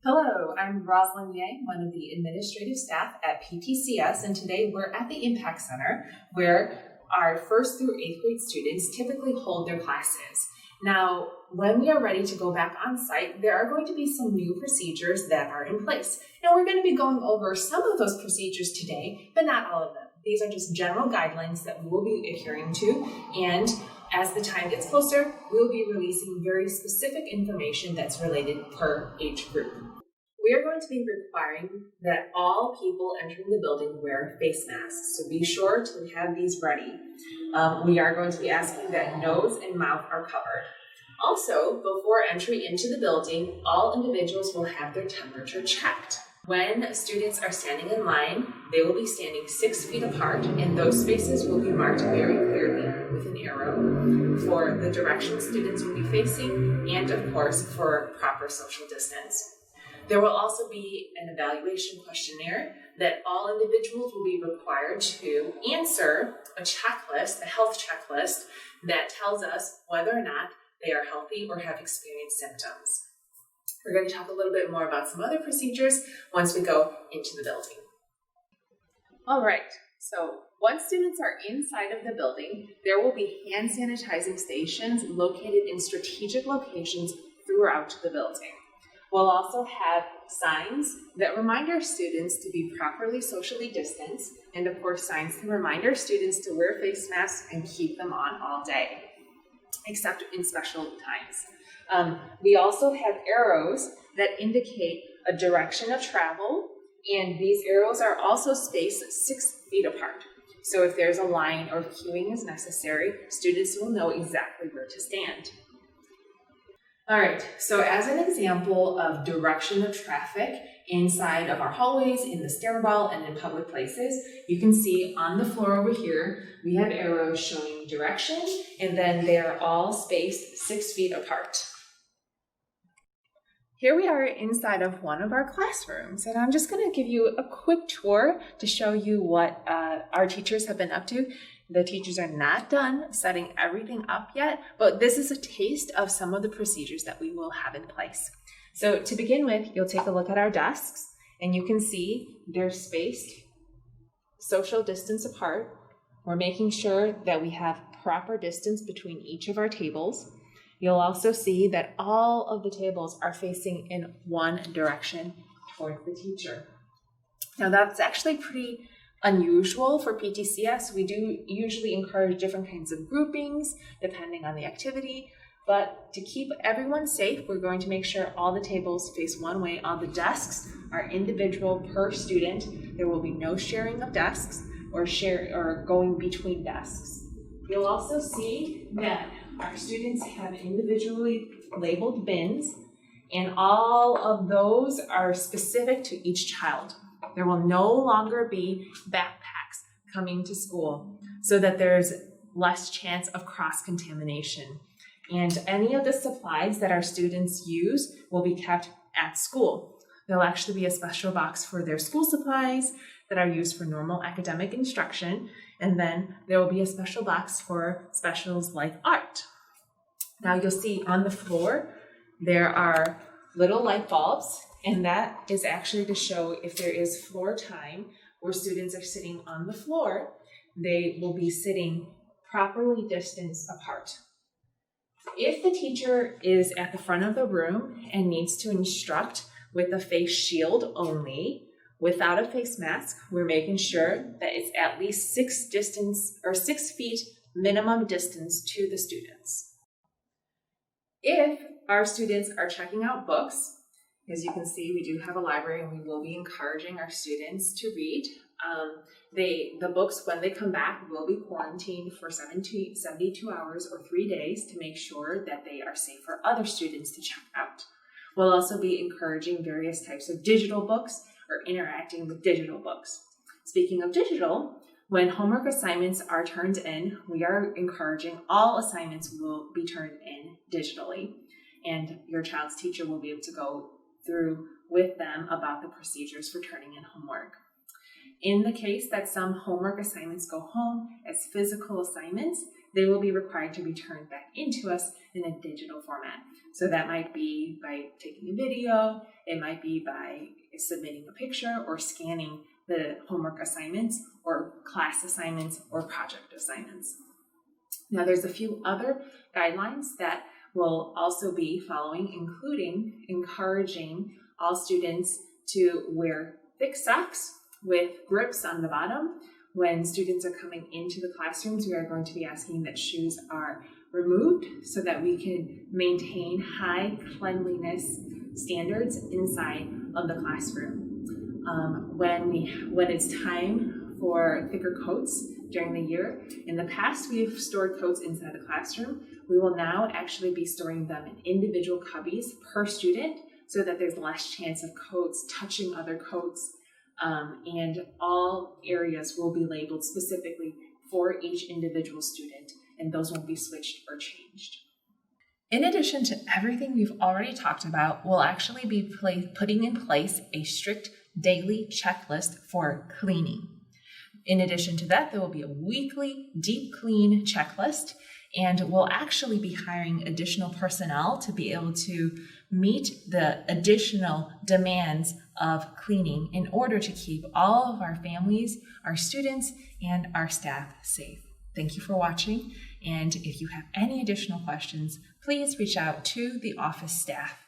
Hello, I'm Rosalind Yang, one of the administrative staff at PTCS, and today we're at the Impact Center where our 1st through 8th grade students typically hold their classes. Now, when we are ready to go back on site, there are going to be some new procedures that are in place. Now, we're going to be going over some of those procedures today, but not all of them. These are just general guidelines that we will be adhering to, and as the time gets closer, we will be releasing very specific information that's related per age group. We are going to be requiring that all people entering the building wear face masks, so be sure to have these ready. We are going to be asking that nose and mouth are covered. Also, before entry into the building, all individuals will have their temperature checked. When students are standing in line, they will be standing 6 feet apart, and those spaces will be marked very clearly with an arrow for the direction students will be facing and, of course, for proper social distance. There will also be an evaluation questionnaire that all individuals will be required to answer a checklist, a health checklist, that tells us whether or not they are healthy or have experienced symptoms. We're going to talk a little bit more about some other procedures once we go into the building. All right, so once students are inside of the building, there will be hand sanitizing stations located in strategic locations throughout the building. We'll also have signs that remind our students to be properly socially distanced, and of course signs to remind our students to wear face masks and keep them on all day, except in special times. We also have arrows that indicate a direction of travel, and these arrows are also spaced 6 feet apart. So if there's a line or queuing is necessary, students will know exactly where to stand. All right, so as an example of direction of traffic inside of our hallways, in the stairwell, and in public places, you can see on the floor over here, we have arrows showing direction, and then they're all spaced 6 feet apart. Here we are inside of one of our classrooms, and I'm just going to give you a quick tour to show you what our teachers have been up to. The teachers are not done setting everything up yet, but this is a taste of some of the procedures that we will have in place. So to begin with, you'll take a look at our desks, and you can see they're spaced social distance apart. We're making sure that we have proper distance between each of our tables. You'll also see that all of the tables are facing in one direction towards the teacher. Now that's actually pretty unusual for PTCS. We do usually encourage different kinds of groupings depending on the activity, but to keep everyone safe, we're going to make sure all the tables face one way. All the desks are individual per student. There will be no sharing of desks or going between desks. You'll also see that our students have individually labeled bins, and all of those are specific to each child. There will no longer be backpacks coming to school so that there's less chance of cross-contamination. And any of the supplies that our students use will be kept at school. There'll actually be a special box for their school supplies that are used for normal academic instruction, and then there will be a special box for specials like art. Now you'll see on the floor there are little light bulbs, and that is actually to show if there is floor time where students are sitting on the floor, they will be sitting properly distanced apart. If the teacher is at the front of the room and needs to instruct with a face shield only, without a face mask, we're making sure that it's at least 6 feet minimum distance to the students. If our students are checking out books, as you can see, we do have a library and we will be encouraging our students to read. The books, when they come back, will be quarantined for 72 hours or 3 days to make sure that they are safe for other students to check out. We'll also be encouraging various types of digital books or interacting with digital books. Speaking of digital, when homework assignments are turned in, we are encouraging all assignments will be turned in digitally, and your child's teacher will be able to go through with them about the procedures for turning in homework. In the case that some homework assignments go home as physical assignments, they will be required to be turned back into us in a digital format. So that might be by taking a video, it might be by submitting a picture or scanning the homework assignments or class assignments or project assignments. Now there's a few other guidelines that we'll also be following, including encouraging all students to wear thick socks with grips on the bottom. When students are coming into the classrooms, we are going to be asking that shoes are removed so that we can maintain high cleanliness standards inside of the classroom. When it's time for thicker coats during the year, in the past we have stored coats inside the classroom. We will now actually be storing them in individual cubbies per student so that there's less chance of coats touching other coats, and all areas will be labeled specifically for each individual student, and those won't be switched or changed. In addition to everything we've already talked about, we'll actually be putting in place a strict daily checklist for cleaning. In addition to that, there will be a weekly deep clean checklist, and we'll actually be hiring additional personnel to be able to meet the additional demands of cleaning in order to keep all of our families, our students, and our staff safe. Thank you for watching, and if you have any additional questions, please reach out to the office staff.